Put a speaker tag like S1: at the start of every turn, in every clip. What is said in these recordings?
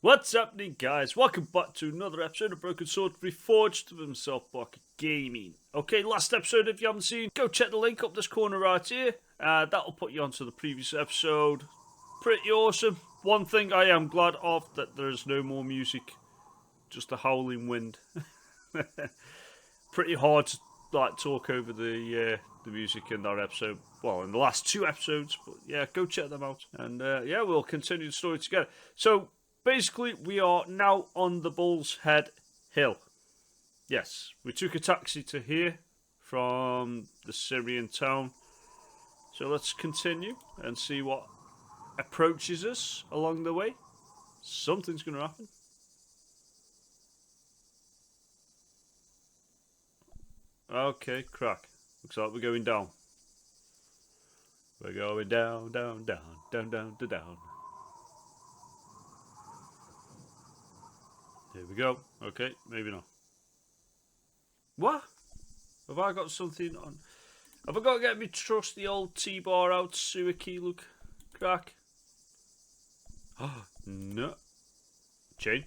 S1: What's happening, guys? Welcome back to another episode of Brokenswordreforged with myself, barkergaming. Okay, last episode, if you haven't seen, go check the link up this corner right here. That'll put you onto the previous episode. Pretty awesome. One thing I am glad of, that there's no more music. Just a howling wind. Pretty hard to talk over the music in that episode. Well, in the last two episodes, but yeah, go check them out. And yeah, we'll continue the story together. So, basically, we are now on the Bull's Head Hill. Yes, we took a taxi to here from the Syrian town. So let's continue and see what approaches us along the way. Something's going to happen. Okay, crack. Looks like we're going down. We're going down, down, down, down, down, down, down. Here we go. Okay, maybe not. What? Have I got something on? Have I got to get me trusty old T-bar out sewer key look? Crack. Oh, no. Chain?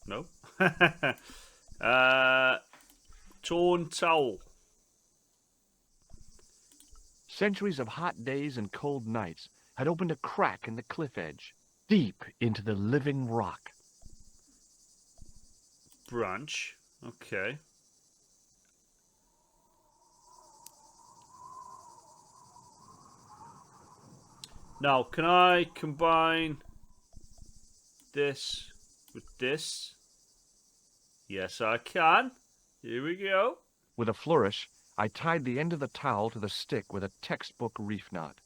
S1: No. Torn towel.
S2: Centuries of hot days and cold nights had opened a crack in the cliff edge, deep into the living rock.
S1: Branch. Okay. Now, can I combine this with this? Yes, I can. Here we go.
S2: With a flourish, I tied the end of the towel to the stick with a textbook reef knot.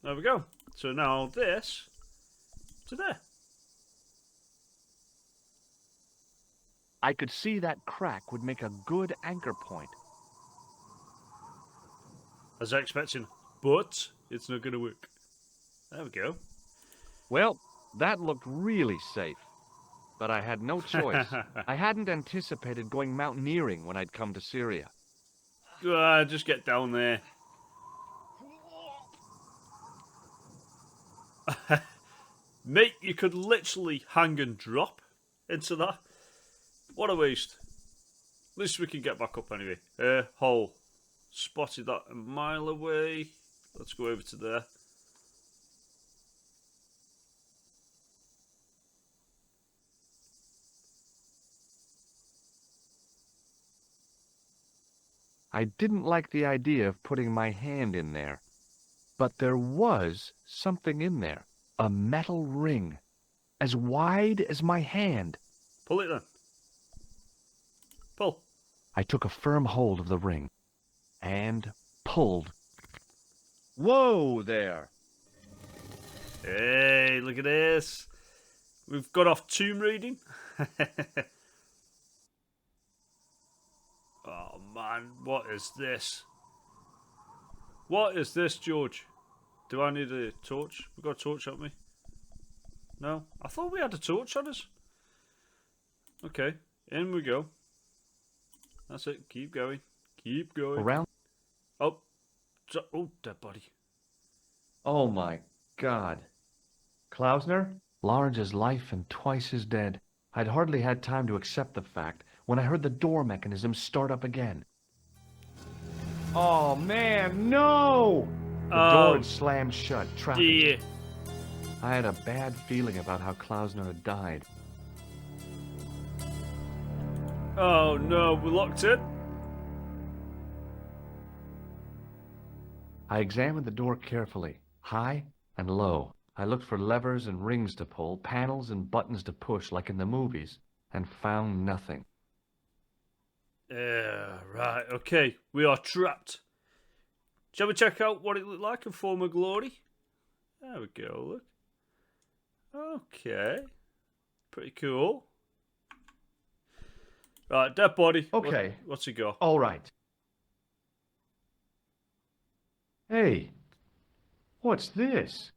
S1: There we go. So now this to there.
S2: I could see that crack would make a good anchor point.
S1: As I expected, but it's not going to work. There we go.
S2: Well, that looked really safe, but I had no choice. I hadn't anticipated going mountaineering when I'd come to Syria.
S1: Just get down there. Mate, you could literally hang and drop into that. What a waste. At least we can get back up anyway. Hole. Spotted that a mile away. Let's go over to there.
S2: I didn't like the idea of putting my hand in there, but there was something in there. A metal ring, as wide as my hand.
S1: Pull it then. Pull.
S2: I took a firm hold of the ring and pulled. Whoa there!
S1: Hey, look at this. We've got off tomb reading. Oh man, what is this? What is this, George? Do I need a torch? We've got a torch, haven't we? No? I thought we had a torch on us. Okay, in we go. That's it. Keep going. Keep going.
S2: Around.
S1: Oh, dead body.
S2: Oh my God. Klausner? Large as life and twice as dead. I'd hardly had time to accept the fact when I heard the door mechanism start up again. Oh man, no! The door had slammed shut, trapping me. I had a bad feeling about how Klausner had died.
S1: Oh no, we're locked in.
S2: I examined the door carefully, high and low. I looked for levers and rings to pull, panels and buttons to push like in the movies, and found nothing.
S1: Right, okay, we are trapped. Shall we check out what it looked like in former glory? There we go, look. Okay. Pretty cool. Right, dead body.
S2: Okay.
S1: What's he got?
S2: All right. Hey, what's this?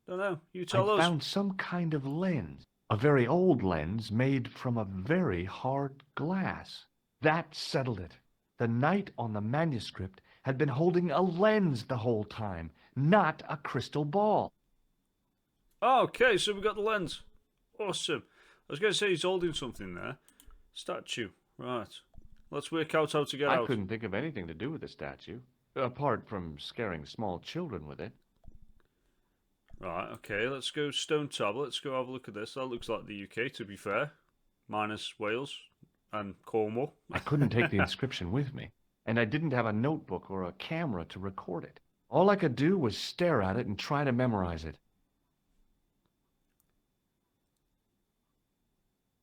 S1: Don't know. You tell us.
S2: I found some kind of lens. A very old lens made from a very hard glass. That settled it. The knight on the manuscript had been holding a lens the whole time, not a crystal ball.
S1: Oh, okay, so we got the lens. Awesome. I was going to say he's holding something there. Statue. Right. Let's work out how to get out.
S2: I couldn't think of anything to do with the statue, apart from scaring small children with it.
S1: Right, okay, let's go Stone Tablet. Let's go have a look at this. That looks like the UK, to be fair. Minus Wales and Cornwall.
S2: I couldn't take the inscription with me, and I didn't have a notebook or a camera to record it. All I could do was stare at it and try to memorize it.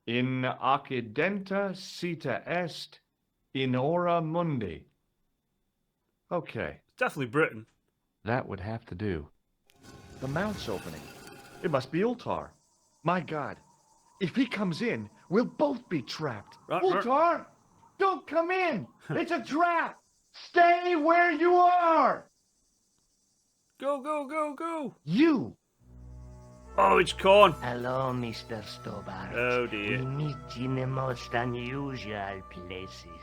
S2: In accidenta sita est in ora mundi. Okay,
S1: Definitely Britain.
S2: that would have to do. The mount's opening. It must be Ultar. My God, if he comes in, we'll both be trapped. Ultar, don't come in. It's a trap. Stay where you are.
S1: Go, go, go, go.
S2: You.
S1: Oh, it's Corn.
S3: Hello, Mr. Stobbart.
S1: Oh,
S3: We
S1: dear.
S3: meet in the most unusual places.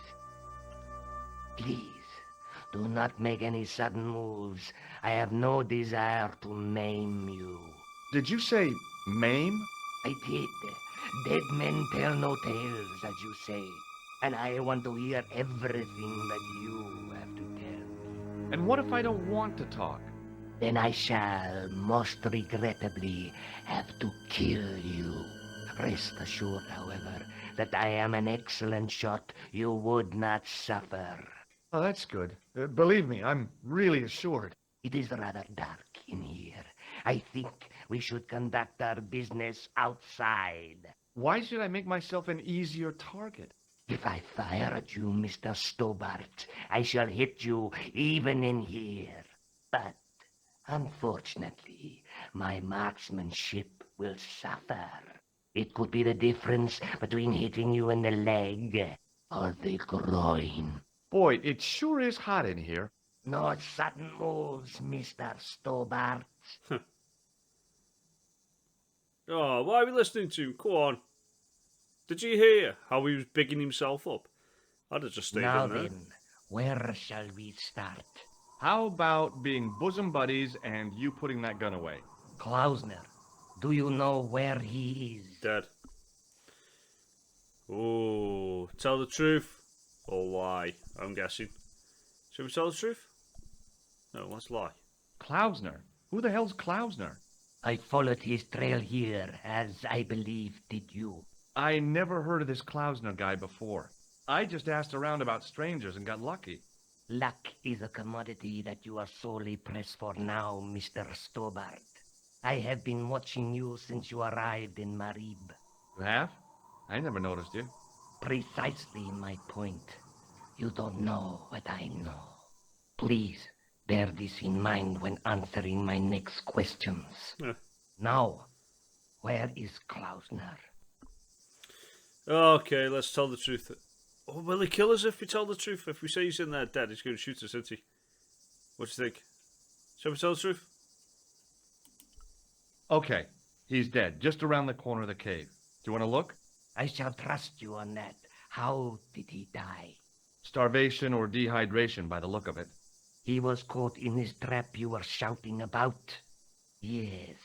S3: Please, do not make any sudden moves. I have no desire to maim you.
S2: Did you say maim?
S3: I did. Dead men tell no tales, as you say. And I want to hear everything that you have to tell me.
S2: And what if I don't want to talk?
S3: Then I shall, most regrettably, have to kill you. Rest assured, however, that I am an excellent shot you would not suffer.
S2: Oh, that's good. Believe me, I'm really assured.
S3: It is rather dark in here. I think we should conduct our business outside.
S2: Why should I make myself an easier target?
S3: If I fire at you, Mr. Stobbart, I shall hit you even in here. But, unfortunately, my marksmanship will suffer. It could be the difference between hitting you in the leg or the groin.
S2: Boy, it sure is hot in here.
S3: No sudden moves, Mr. Stobbart.
S1: Oh, why are we listening to him? Come on. Did you hear how he was bigging himself up? I'd have just stayed
S3: Now
S1: in there.
S3: then, where shall we start?
S2: How about being bosom buddies and you putting that gun away?
S3: Klausner, do you know where he is?
S1: Dead. Oh, tell the truth or lie, I'm guessing. Should we tell the truth? No, let's lie.
S2: Klausner? Who the hell's Klausner?
S3: I followed his trail here, as I believe did you.
S2: I never heard of this Klausner guy before. I just asked around about strangers and got lucky.
S3: Luck is a commodity that you are sorely pressed for now, Mr. Stobbart. I have been watching you since you arrived in Marib.
S2: You have? I never noticed you.
S3: Precisely my point. You don't know what I know. Please, bear this in mind when answering my next questions. Now, where is Klausner?
S1: Okay, let's tell the truth. Oh, will he kill us if we tell the truth? If we say he's in there dead, he's going to shoot us, isn't he? What do you think? Shall we tell the truth?
S2: Okay, he's dead, just around the corner of the cave. Do you want to look?
S3: I shall trust you on that. How did he die?
S2: Starvation or dehydration by the look of it.
S3: He was caught in this trap you were shouting about. Yes,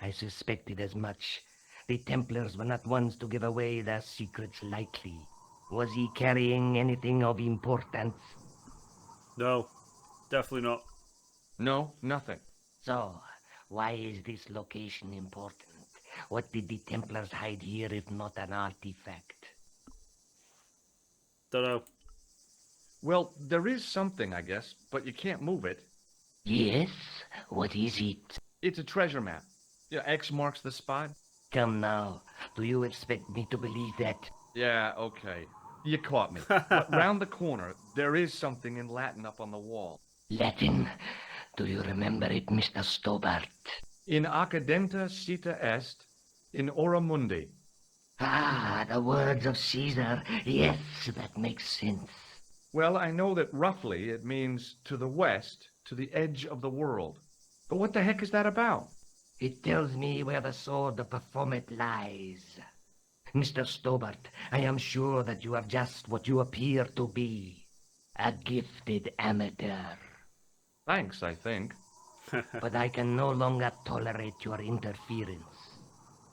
S3: I suspected as much. The Templars were not ones to give away their secrets lightly. Was he carrying anything of importance?
S1: No, definitely not.
S2: No, nothing.
S3: So, why is this location important? What did the Templars hide here if not an artifact?
S1: Don't know.
S2: Well, there is something, I guess, but you can't move it.
S3: Yes? What is it?
S2: It's a treasure map. Yeah, X marks the spot.
S3: Come now, do you expect me to believe that?
S2: Yeah, okay. You caught me. But round the corner, there is something in Latin up on the wall.
S3: Latin? Do you remember it, Mr. Stobbart?
S2: In accidenta sita est, in ora mundi.
S3: Ah, the words of Caesar. Yes, that makes sense.
S2: Well, I know that roughly it means to the west, to the edge of the world. But what the heck is that about?
S3: It tells me where the sword of Baphomet lies. Mr. Stobbart, I am sure that you are just what you appear to be. A gifted amateur.
S2: Thanks, I think.
S3: But I can no longer tolerate your interference.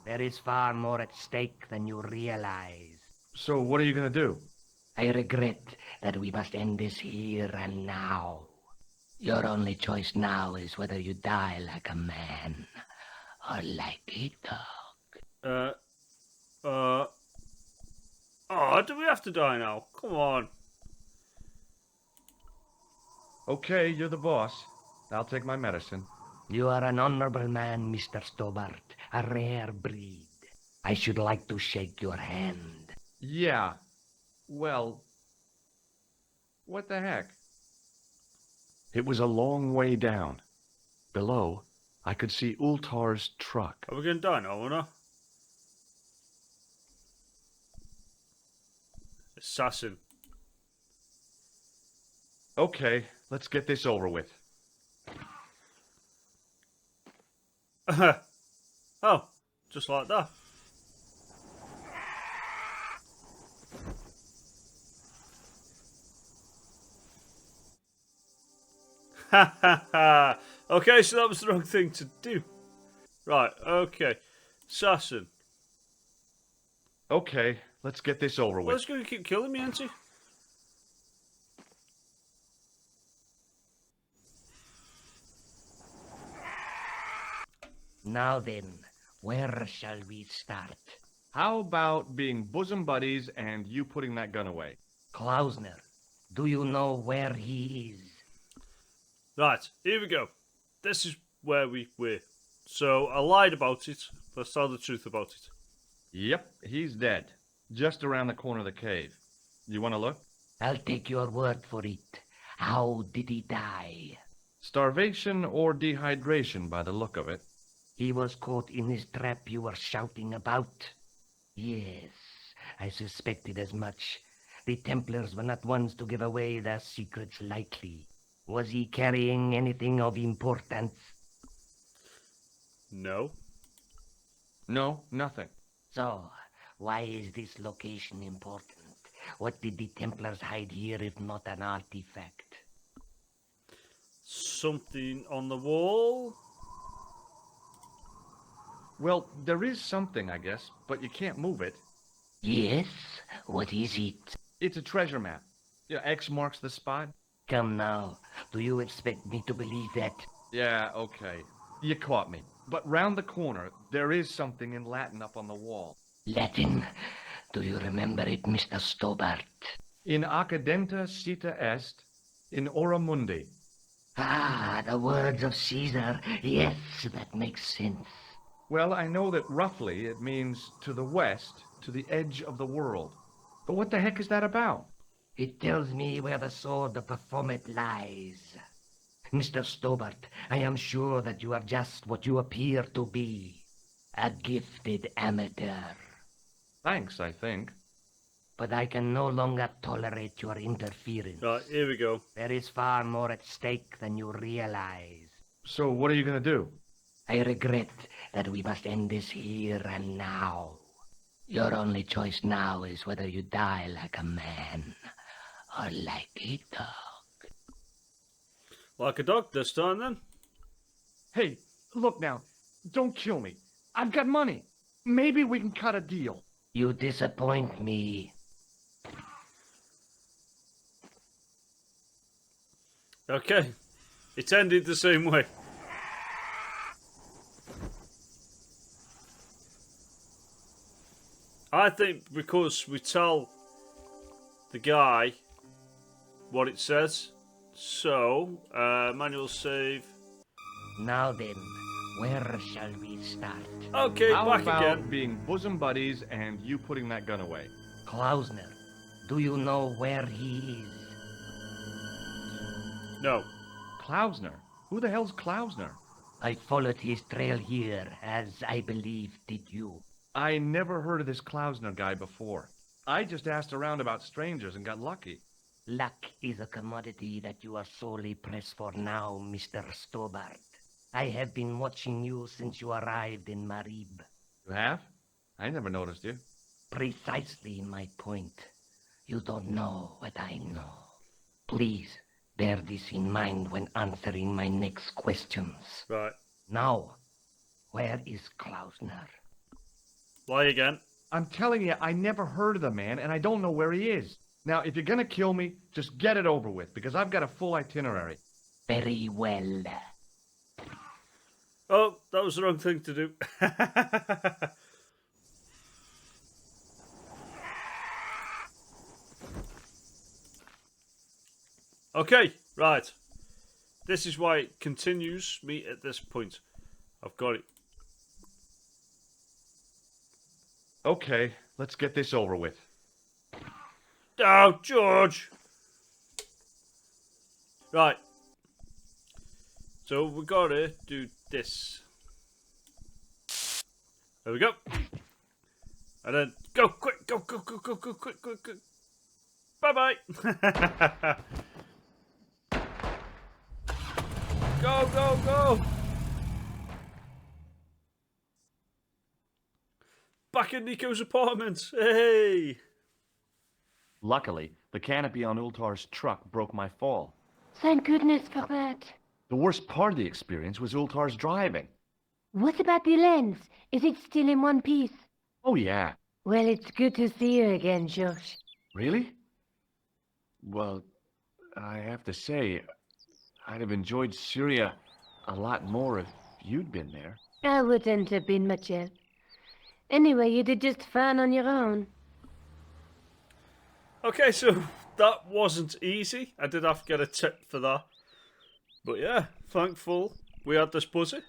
S3: There is far more at stake than you realize.
S2: So what are you gonna do?
S3: I regret that we must end this here and now. Your only choice now is whether you die like a man or like a dog.
S1: Oh, do we have to die now? Come on.
S2: Okay, you're the boss. I'll take my medicine.
S3: You are an honorable man, Mr. Stobbart, a rare breed. I should like to shake your hand.
S2: Yeah. Well, what the heck? It was a long way down. Below, I could see Ultar's truck.
S1: Are we going to die now or not? Assassin.
S2: Okay, let's get this over with.
S1: Oh, just like that. Ha ha ha. Okay, so that was the wrong thing to do. Right, okay. Assassin.
S2: Okay, let's get this over
S1: Well,
S2: with.
S1: it's going to keep killing me, ain't he?
S3: Now then, where shall we start?
S2: How about being bosom buddies and you putting that gun away?
S3: Klausner, do you know where he is?
S1: Right, here we go. This is where we were. So, I lied about it. Let's tell the truth about it.
S2: Yep, he's dead. Just around the corner of the cave. You want to look?
S3: I'll take your word for it. How did he die?
S2: Starvation or dehydration by the look of it.
S3: He was caught in this trap you were shouting about. Yes, I suspected as much. The Templars were not ones to give away their secrets lightly. Was he carrying anything of importance?
S1: No.
S2: No, nothing.
S3: So, why is this location important? What did the Templars hide here if not an artifact?
S1: Something on the wall?
S2: Well, there is something, I guess, but you can't move it.
S3: Yes? What is it?
S2: It's a treasure map. Yeah, X marks the spot.
S3: Come now, do you expect me to believe that?
S2: Yeah, okay. You caught me. But round the corner, there is something in Latin up on the wall.
S3: Latin? Do you remember it, Mr. Stobbart?
S2: In accidenta cita est, in ora mundi.
S3: Ah, the words of Caesar. Yes, that makes sense.
S2: Well, I know that roughly it means to the west, to the edge of the world. But what the heck is that about?
S3: It tells me where the sword of Baphomet lies. Mr. Stobbart, I am sure that you are just what you appear to be. A gifted amateur.
S2: Thanks, I think.
S3: But I can no longer tolerate your interference.
S1: Right, here we go.
S3: There is far more at stake than you realize.
S2: So what are you gonna do?
S3: I regret that we must end this here and now. Your only choice now is whether you die like a man or like a dog.
S1: Like a dog this time, then.
S2: Hey, look now. Don't kill me. I've got money. Maybe we can cut a deal.
S3: You disappoint me.
S1: Okay. It ended the same way. I think because we tell the guy what it says. So, manual save.
S3: Now then, where shall we start?
S1: Okay,
S2: How
S1: back
S2: about
S1: again.
S2: being bosom buddies and you putting that gun away?
S3: Klausner, do you know where he is?
S1: No.
S2: Klausner? Who the hell's Klausner?
S3: I followed his trail here, as I believe did you.
S2: I never heard of this Klausner guy before. I just asked around about strangers and got lucky.
S3: Luck is a commodity that you are sorely pressed for now, Mr. Stobbart. I have been watching you since you arrived in Marib.
S2: You have? I never noticed you.
S3: Precisely my point. You don't know what I know. Please, bear this in mind when answering my next questions.
S1: Right.
S3: Now, where is Klausner?
S1: Lie again.
S2: I'm telling you, I never heard of the man, and I don't know where he is. Now, if you're gonna kill me, just get it over with, because I've got a full itinerary.
S3: Very well.
S1: Oh, that was the wrong thing to do. Okay, right. This is why it continues me at this point. I've got it.
S2: Okay, let's get this over with.
S1: Oh, George! Right. So we gotta do this. There we go. And then go, quick, go, quick. Bye-bye. Go. Back in Nico's apartment. Hey.
S2: Luckily, the canopy on Ultar's truck broke my fall.
S4: Thank goodness for that.
S2: The worst part of the experience was Ultar's driving.
S4: What about the lens? Is it still in one piece?
S2: Oh, yeah.
S4: Well, it's good to see you again, George.
S2: Really? Well, I have to say, I'd have enjoyed Syria a lot more if you'd been there.
S4: I wouldn't have been much help. Anyway, you did just fine on your own.
S1: Okay, so that wasn't easy. I did have to get a tip for that. But yeah, thankful we had this buzzer.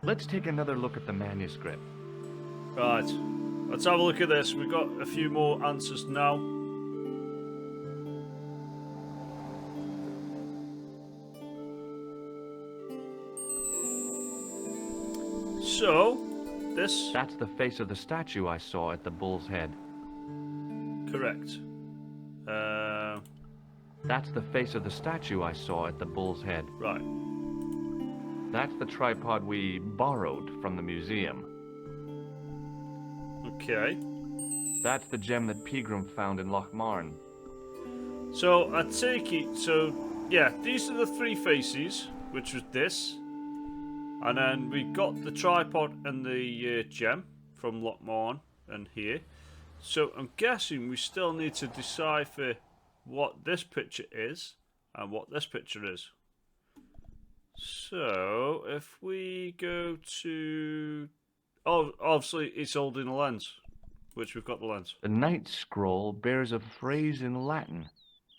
S2: Let's take another look at the manuscript.
S1: Right, let's have a look at this. We've got a few more answers now. So, this...
S2: That's the face of the statue I saw at the bull's head.
S1: Correct.
S2: That's the face of the statue I saw at the bull's head.
S1: Right.
S2: That's the tripod we borrowed from the museum.
S1: Okay.
S2: That's the gem that Pegram found in Lochmarn.
S1: So, I take it... So, yeah, these are the three faces, which was this. And then we got the tripod and the gem from Lochmarn and here. So, I'm guessing we still need to decipher what this picture is and what this picture is. So, if we go to... Oh, obviously it's holding a lens, which we've got the lens.
S2: The Night Scroll bears a phrase in Latin.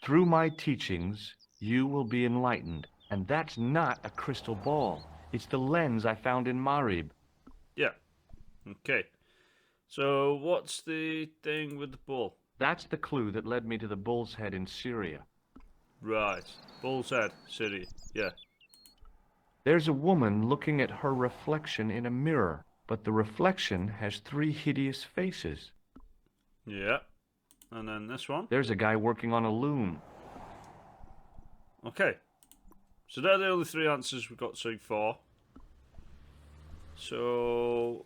S2: Through my teachings, you will be enlightened. And that's not a crystal ball. It's the lens I found in Marib.
S1: Yeah. Okay. So, what's the thing with the bull?
S2: That's the clue that led me to the bull's head in Syria.
S1: Right. Bull's head, city. Yeah.
S2: There's a woman looking at her reflection in a mirror, but the reflection has three hideous faces.
S1: Yeah. And then this one.
S2: There's a guy working on a loom.
S1: Okay. So they're the only three answers we've got so far. So...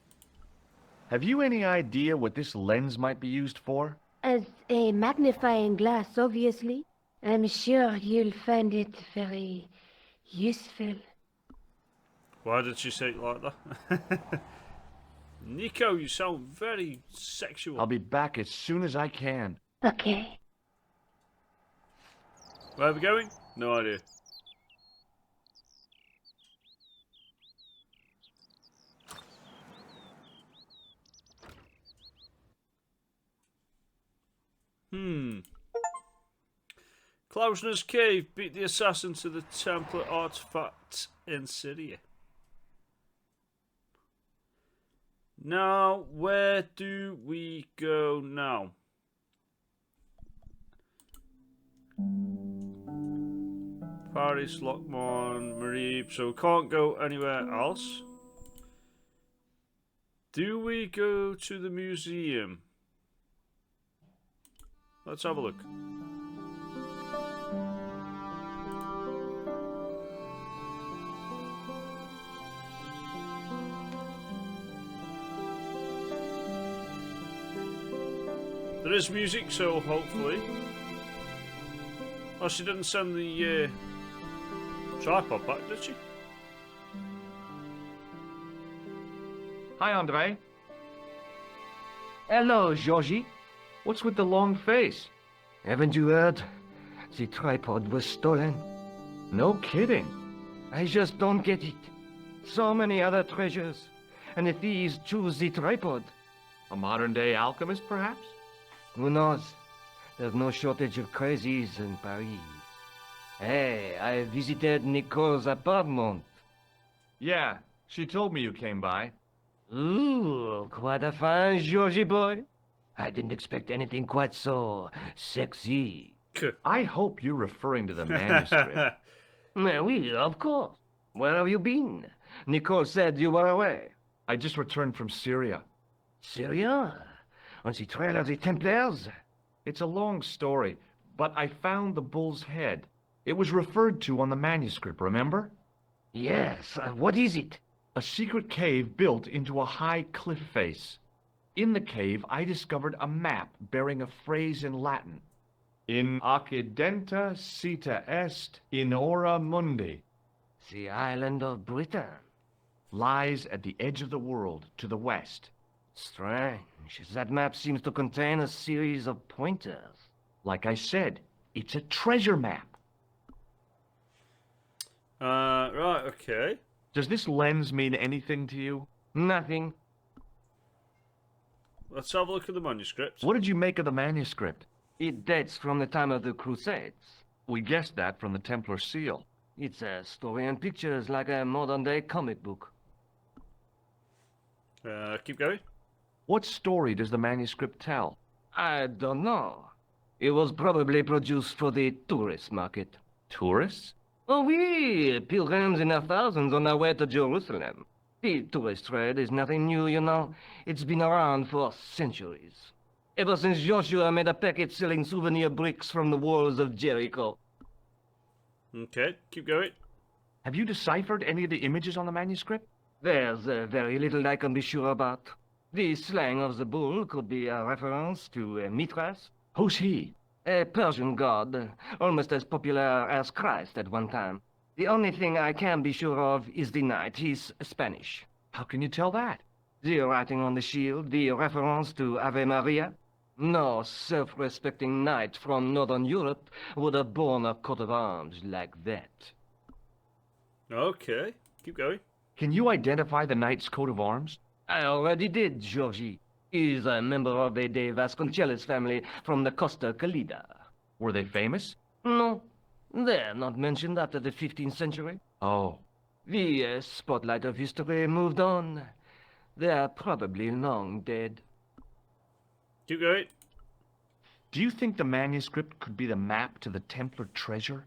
S2: Have you any idea what this lens might be used for?
S4: As a magnifying glass, obviously. I'm sure you'll find it very useful.
S1: Why did she say it like that? Nico, you sound very sexual.
S2: I'll be back as soon as I can.
S4: Okay.
S1: Where are we going? No idea. Klausner's cave beat the assassin to the Templar artifact in Syria. Now, where do we go now? Paris, Lochmarn, Marib, so we can't go anywhere else. Do we go to the museum? Let's have a look. There is music, so hopefully. Oh, she didn't send the tripod back, did she?
S2: Hi, Andre.
S3: Hello, Georgie.
S2: What's with the long face?
S3: Haven't you heard? The tripod was stolen.
S2: No kidding.
S3: I just don't get it. So many other treasures, and the thieves choose the tripod.
S2: A modern-day alchemist, perhaps?
S3: Who knows? There's no shortage of crazies in Paris. Hey, I visited Nicole's apartment.
S2: Yeah, she told me you came by.
S3: Ooh, quite a fine Georgie boy. I didn't expect anything quite so sexy.
S2: I hope you're referring to the manuscript.
S3: Oui, of course. Where have you been? Nicole said you were away.
S2: I just returned from Syria.
S3: Syria? On the trail of the Templars?
S2: It's a long story, but I found the bull's head. It was referred to on the manuscript, remember?
S3: Yes, what is it?
S2: A secret cave built into a high cliff face. In the cave, I discovered a map bearing a phrase in Latin. In occidenta cita est in ora mundi.
S3: The island of Britain.
S2: Lies at the edge of the world, to the west.
S3: Strange. That map seems to contain a series of pointers.
S2: Like I said, it's a treasure map.
S1: Right, okay.
S2: Does this lens mean anything to you?
S3: Nothing.
S1: Let's have a look at the manuscript.
S2: What did you make of the manuscript?
S3: It dates from the time of the Crusades.
S2: We guessed that from the Templar seal.
S3: It's a story and pictures like a modern-day comic book.
S1: Keep going.
S2: What story does the manuscript tell?
S3: I don't know. It was probably produced for the tourist market.
S2: Tourists?
S3: Oh, oui, pilgrims in their thousands on their way to Jerusalem. The tourist trade is nothing new, you know. It's been around for centuries. Ever since Joshua made a packet selling souvenir bricks from the walls of Jericho.
S1: Okay, keep going.
S2: Have you deciphered any of the images on the manuscript?
S3: There's very little I can be sure about. The slang of the bull could be a reference to Mithras.
S2: Who's he?
S3: A Persian god, almost as popular as Christ at one time. The only thing I can be sure of is the knight. He's Spanish.
S2: How can you tell that?
S3: The writing on the shield, the reference to Ave Maria. No self-respecting knight from Northern Europe would have borne a coat of arms like that.
S1: Okay, keep going.
S2: Can you identify the knight's coat of arms?
S3: I already did, Georgie. He's a member of the De Vasconcelos family from the Costa Calida.
S2: Were they famous?
S3: No, they're not mentioned after the 15th century.
S2: Oh.
S3: The spotlight of history moved on. They're probably long dead.
S1: Keep going.
S2: Do you think the manuscript could be the map to the Templar treasure?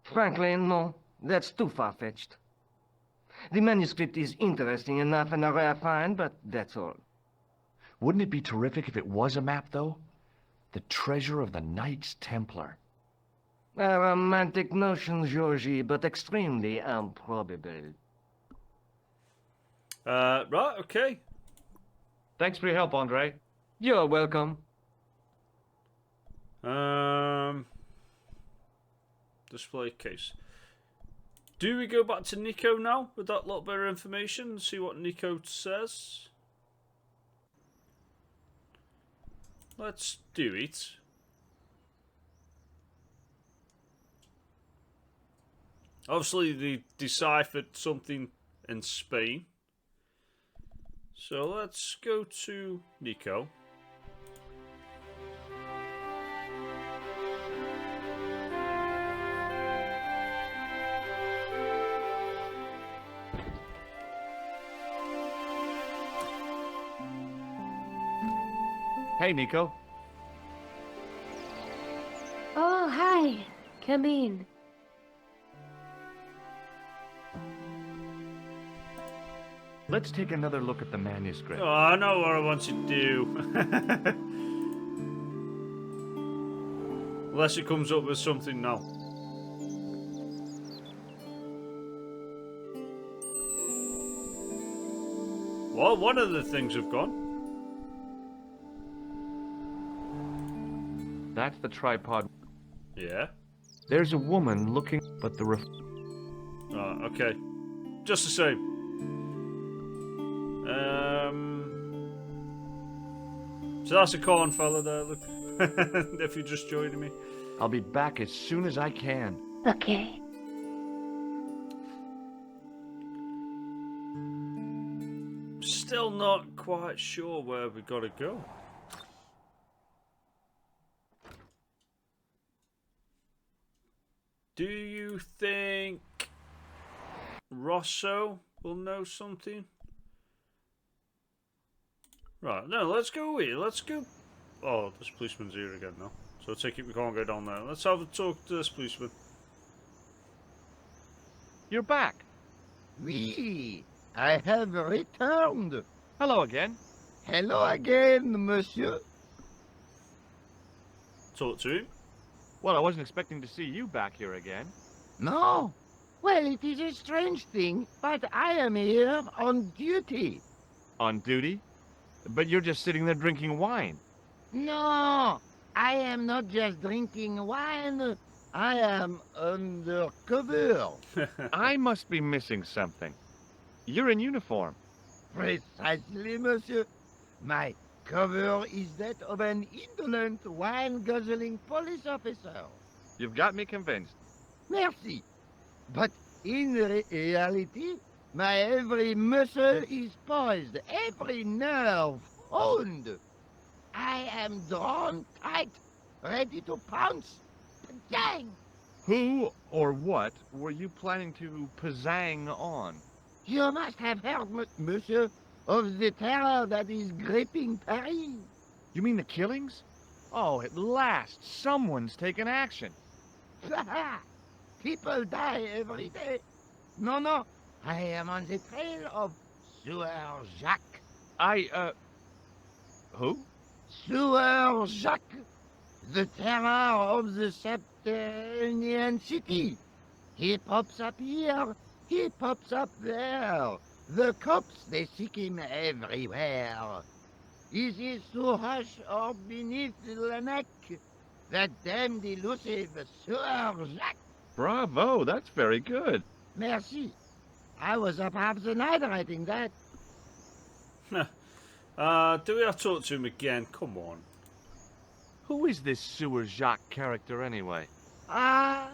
S3: Frankly, no. That's too far-fetched. The manuscript is interesting enough and a rare find, but that's all.
S2: Wouldn't it be terrific if it was a map, though? The treasure of the Knights Templar.
S3: A romantic notion, Georgie, but extremely improbable.
S1: Right, okay.
S2: Thanks for your help, Andre.
S3: You're welcome.
S1: Display case. Do we go back to Nico now with that little bit of information and see what Nico says? Let's do it. Obviously, they deciphered something in Spain. So let's go to Nico.
S2: Hey, Nico.
S4: Oh, hi. Come in.
S2: Let's take another look at the manuscript.
S1: Oh, I know what I want to do. Unless it comes up with something now. Well, one of the things have gone.
S2: That's the tripod.
S1: Yeah.
S2: There's a woman looking, but the
S1: Right, okay. Just the same. So that's a corn fella there, look. If you're just joining me.
S2: I'll be back as soon as I can.
S4: Okay.
S1: Still not quite sure where we gotta go. Do you think Rosso will know something? Right, no, let's go here. Let's go. Oh, this policeman's here again now. So I take it we can't go down there. Let's have a talk to this policeman.
S2: You're back.
S5: Oui, I have returned.
S2: Hello again.
S5: Hello again, monsieur.
S1: Talk to him.
S2: Well, I wasn't expecting to see you back here again.
S5: No? Well, it is a strange thing, but I am here on duty.
S2: On duty? But you're just sitting there drinking wine.
S5: No, I am not just drinking wine. I am undercover.
S2: I must be missing something. You're in uniform.
S5: Precisely, monsieur. My cover is that of an indolent, wine-guzzling police officer.
S2: You've got me convinced.
S5: Merci. But in reality, my every muscle is poised, every nerve honed. I am drawn tight, ready to pounce. Dang!
S2: Who or what were you planning to pizzang on?
S5: You must have heard, monsieur, of the terror that is gripping Paris.
S2: You mean the killings? Oh, at last, someone's taken action.
S5: People die every day. No, I am on the trail of Sewer Jacques.
S2: Who?
S5: Sewer Jacques, the terror of the subterranean city. He pops up here, he pops up there. The cops, they seek him everywhere. Is he so hush or beneath the neck? That damned elusive Sewer Jacques.
S2: Bravo, that's very good.
S5: Merci. I was up half the night writing that.
S1: Do we have to talk to him again? Come on.
S2: Who is this Sewer Jacques character anyway?
S5: Ah,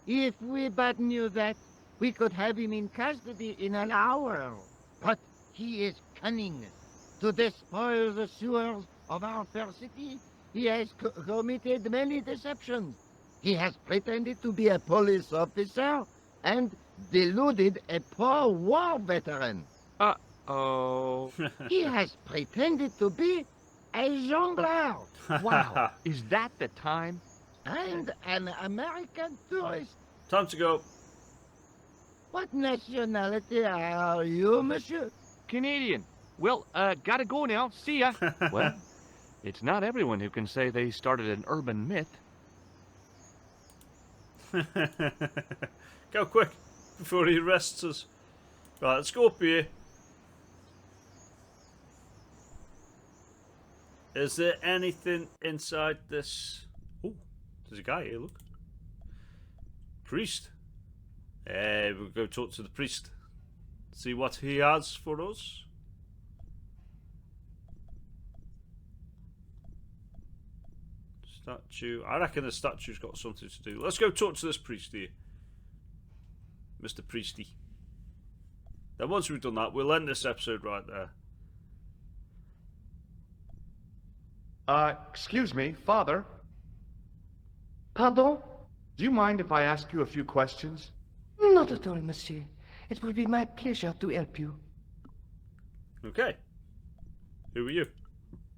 S5: if we but knew that, we could have him in custody in an hour. But he is cunning. To despoil the sewers of our fair city, he has committed many deceptions. He has pretended to be a police officer and deluded a poor war veteran.
S2: Oh.
S5: He has pretended to be a jongleur
S2: Wow. Is that the time?
S5: and an American tourist.
S1: Time to go.
S5: What nationality are you, monsieur?
S2: Canadian. Well, gotta go now. See ya. Well, it's not everyone who can say they started an urban myth.
S1: Go quick before he arrests us. Right, let's go up here. Is there anything inside this? Oh, there's a guy here, look. Priest. We'll go talk to the priest. See what he has for us. Statue. I reckon the statue's got something to do. Let's go talk to this priest here. Mr. Priesty. Then once we've done that, we'll end this episode right there.
S2: Excuse me, Father.
S4: Pardon?
S2: Do you mind if I ask you a few questions?
S3: Not at all, monsieur. It will be my pleasure to help you.
S1: Okay. Who are you?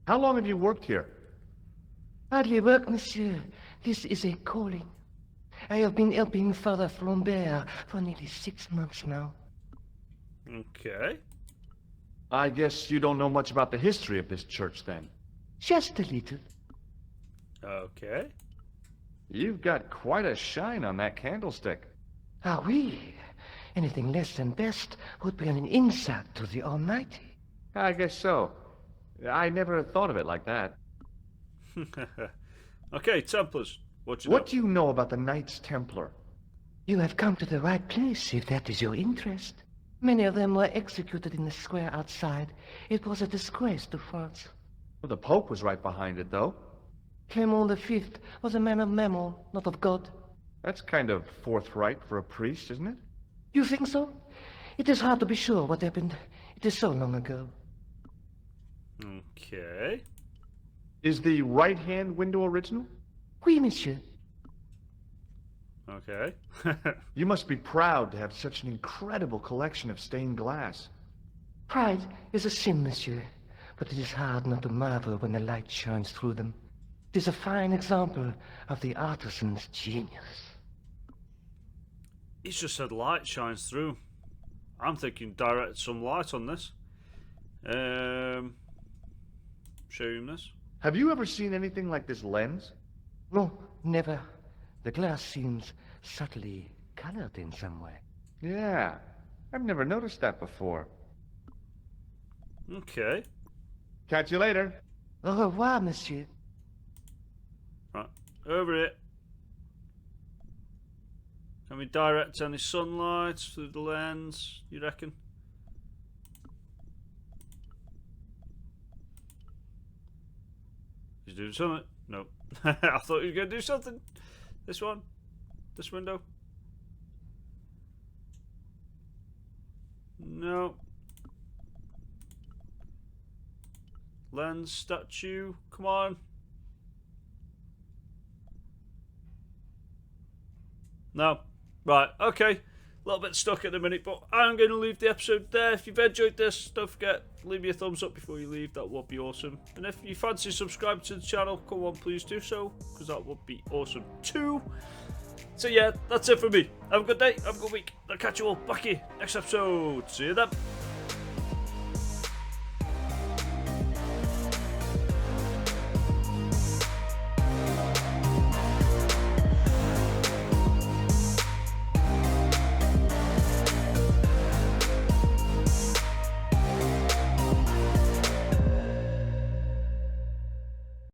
S2: How long have you worked here?
S3: Hardly work, monsieur. This is a calling. I have been helping Father Flambert for nearly 6 months now.
S1: Okay.
S2: I guess you don't know much about the history of this church, then.
S3: Just a little.
S1: Okay.
S2: You've got quite a shine on that candlestick.
S3: Ah, oui. Anything less than best would be an insult to the Almighty.
S2: I guess so. I never thought of it like that.
S1: Okay, Templars. What do you
S2: What
S1: know?
S2: do you know about the Knights Templar?
S3: You have come to the right place, if that is your interest. Many of them were executed in the square outside. It was a disgrace to France.
S2: Well, the Pope was right behind it, though.
S3: Clement V was a man of mammon, not of God.
S2: That's kind of forthright for a priest, isn't it?
S3: You think so? It is hard to be sure what happened. It is so long ago.
S1: Okay.
S2: Is the right-hand window original?
S3: Oui, monsieur.
S1: Okay.
S2: You must be proud to have such an incredible collection of stained glass.
S3: Pride is a sin, monsieur. But it is hard not to marvel when the light shines through them. It is a fine example of the artisan's genius.
S1: He's just said light shines through. I'm thinking direct some light on this. Show him this.
S2: Have you ever seen anything like this lens?
S3: No, never. The glass seems subtly colored in some way.
S2: Yeah, I've never noticed that before.
S1: Okay.
S2: Catch you later.
S3: Au revoir, monsieur.
S1: Right. Over it. Can we direct any sunlight through the lens, you reckon? He's doing something. No. I thought he was going to do something. This one. This window. No. Lens, statue. Come on. No. Right, okay. A little bit stuck at the minute, but I'm going to leave the episode there. If you've enjoyed this, don't forget, leave me a thumbs up before you leave. That would be awesome. And if you fancy subscribing to the channel, come on, please do so, because that would be awesome too. So yeah, that's it for me. Have a good day, have a good week. I'll catch you all back here next episode. See you then.